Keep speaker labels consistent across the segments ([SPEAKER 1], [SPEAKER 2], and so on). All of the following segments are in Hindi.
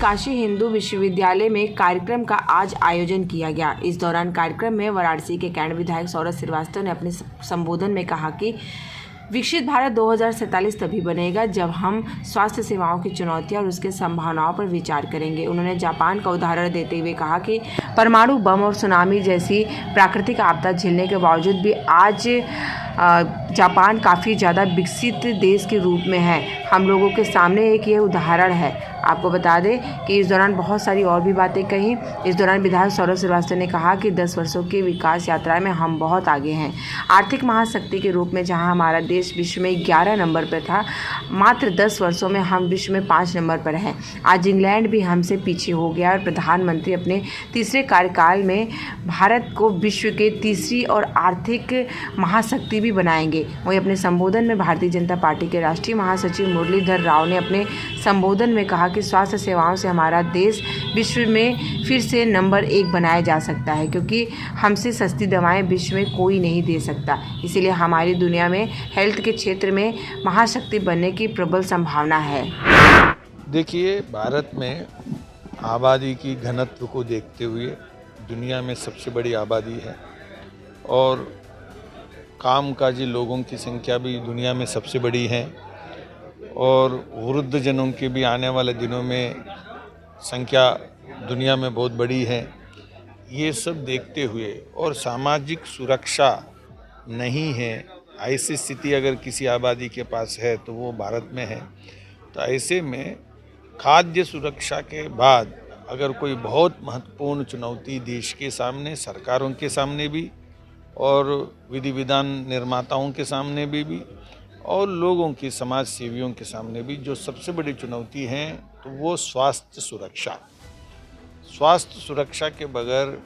[SPEAKER 1] काशी हिंदू विश्वविद्यालय में कार्यक्रम का आज आयोजन किया गया। इस दौरान कार्यक्रम में वाराणसी के कैंट विधायक सौरभ श्रीवास्तव ने अपने संबोधन में कहा कि विकसित भारत 2047 तभी बनेगा जब हम स्वास्थ्य सेवाओं की चुनौतियां और उसके संभावनाओं पर विचार करेंगे। उन्होंने जापान का उदाहरण देते हुए कहा कि परमाणु बम और सुनामी जैसी प्राकृतिक आपदा झेलने के बावजूद भी आज जापान काफ़ी ज़्यादा विकसित देश के रूप में है। हम लोगों के सामने एक ये उदाहरण है। आपको बता दें कि इस दौरान बहुत सारी और भी बातें कही। इस दौरान विधायक सौरभ श्रीवास्तव ने कहा कि 10 वर्षों की विकास यात्रा में हम बहुत आगे हैं। आर्थिक महाशक्ति के रूप में जहां हमारा देश विश्व में 11 नंबर पर था, मात्र 10 वर्षों में हम विश्व में 5 नंबर पर हैं। आज इंग्लैंड भी हमसे पीछे हो गया और प्रधानमंत्री अपने तीसरे कार्यकाल में भारत को विश्व के तीसरी और आर्थिक महाशक्ति भी बनाएंगे। वहीं अपने संबोधन में भारतीय जनता पार्टी के राष्ट्रीय महासचिव मुरलीधर राव ने अपने संबोधन में कहा कि स्वास्थ्य सेवाओं से हमारा देश विश्व में फिर से नंबर 1 बनाया जा सकता है, क्योंकि हमसे सस्ती दवाएं विश्व में कोई नहीं दे सकता। इसीलिए हमारी दुनिया में हेल्थ के क्षेत्र में महाशक्ति बनने की प्रबल संभावना है।
[SPEAKER 2] देखिए, भारत में आबादी की घनत्व को देखते हुए दुनिया में सबसे बड़ी आबादी है और कामकाजी लोगों की संख्या भी दुनिया में सबसे बड़ी है और वृद्धजनों की भी आने वाले दिनों में संख्या दुनिया में बहुत बड़ी है। ये सब देखते हुए और सामाजिक सुरक्षा नहीं है, ऐसी स्थिति अगर किसी आबादी के पास है तो वो भारत में है। तो ऐसे में खाद्य सुरक्षा के बाद अगर कोई बहुत महत्वपूर्ण चुनौती देश के सामने, सरकारों के सामने भी और विधि विधान निर्माताओं के सामने भी और लोगों की, समाज सेवियों के सामने भी जो सबसे बड़ी चुनौती है तो वो स्वास्थ्य सुरक्षा। स्वास्थ्य सुरक्षा के बगैर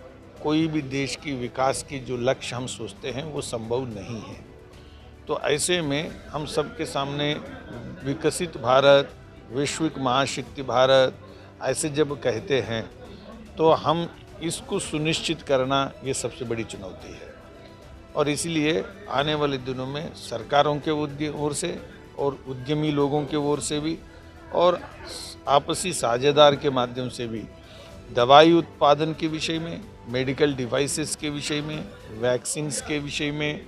[SPEAKER 2] कोई भी देश की विकास की जो लक्ष्य हम सोचते हैं वो संभव नहीं है। तो ऐसे में हम सबके सामने विकसित भारत, वैश्विक महाशक्ति भारत ऐसे जब कहते हैं तो हम इसको सुनिश्चित करना ये सबसे बड़ी चुनौती है। और इसीलिए आने वाले दिनों में सरकारों के ओर से और उद्यमी लोगों के ओर से भी और आपसी साझेदार के माध्यम से भी दवाई उत्पादन के विषय में, मेडिकल डिवाइसेस के विषय में, वैक्सीन्स के विषय में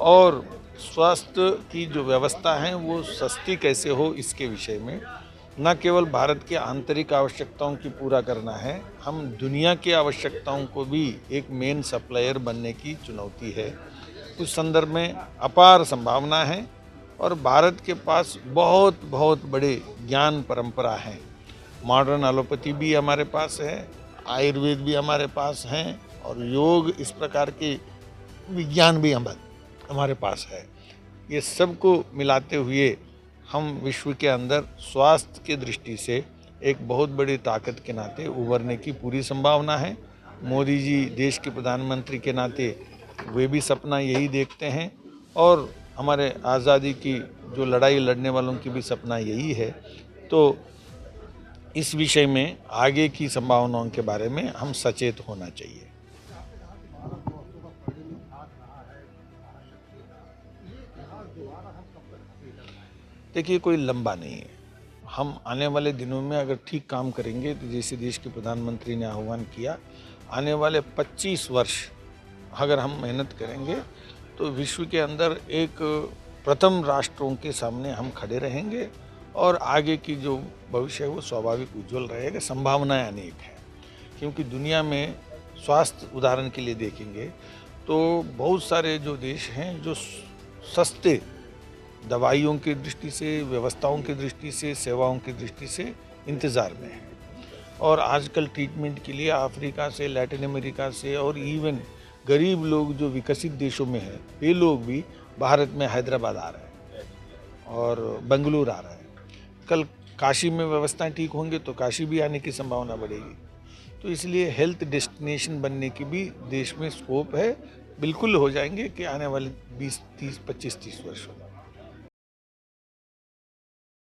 [SPEAKER 2] और स्वास्थ्य की जो व्यवस्था है वो सस्ती कैसे हो इसके विषय में न केवल भारत के आंतरिक आवश्यकताओं की पूरा करना है, हम दुनिया की आवश्यकताओं को भी एक मेन सप्लायर बनने की चुनौती है। उस संदर्भ में अपार संभावना है और भारत के पास बहुत बहुत बड़े ज्ञान परंपरा है। मॉडर्न एलोपैथी भी हमारे पास है, आयुर्वेद भी हमारे पास हैं और योग इस प्रकार के विज्ञान भी हमारे पास है। ये सबको मिलाते हुए हम विश्व के अंदर स्वास्थ्य की दृष्टि से एक बहुत बड़ी ताकत के नाते उभरने की पूरी संभावना है। मोदी जी देश के प्रधानमंत्री के नाते वे भी सपना यही देखते हैं और हमारे आज़ादी की जो लड़ाई लड़ने वालों की भी सपना यही है। तो इस विषय में आगे की संभावनाओं के बारे में हम सचेत होना चाहिए। देखिए, कोई लंबा नहीं है। हम आने वाले दिनों में अगर ठीक काम करेंगे तो जैसे देश के प्रधानमंत्री ने आह्वान किया, आने वाले 25 वर्ष अगर हम मेहनत करेंगे तो विश्व के अंदर एक प्रथम राष्ट्रों के सामने हम खड़े रहेंगे और आगे की जो भविष्य है वो स्वाभाविक उज्जवल रहेगा। संभावनाएं अनेक हैं, क्योंकि दुनिया में स्वास्थ्य उदाहरण के लिए देखेंगे तो बहुत सारे जो देश हैं जो सस्ते दवाइयों की दृष्टि से, व्यवस्थाओं की दृष्टि से, सेवाओं की दृष्टि से इंतज़ार में है और आजकल ट्रीटमेंट के लिए अफ्रीका से, लैटिन अमेरिका से और इवन गरीब लोग जो विकसित देशों में हैं वे लोग भी भारत में हैदराबाद आ रहे हैं और बेंगलुरु आ रहे हैं। कल काशी में व्यवस्थाएं ठीक होंगे तो काशी भी आने की संभावना बढ़ेगी। तो इसलिए हेल्थ डेस्टिनेशन बनने की भी देश में स्कोप है, बिल्कुल हो जाएंगे कि आने वाले 20, 30, 25, 30 वर्षों में।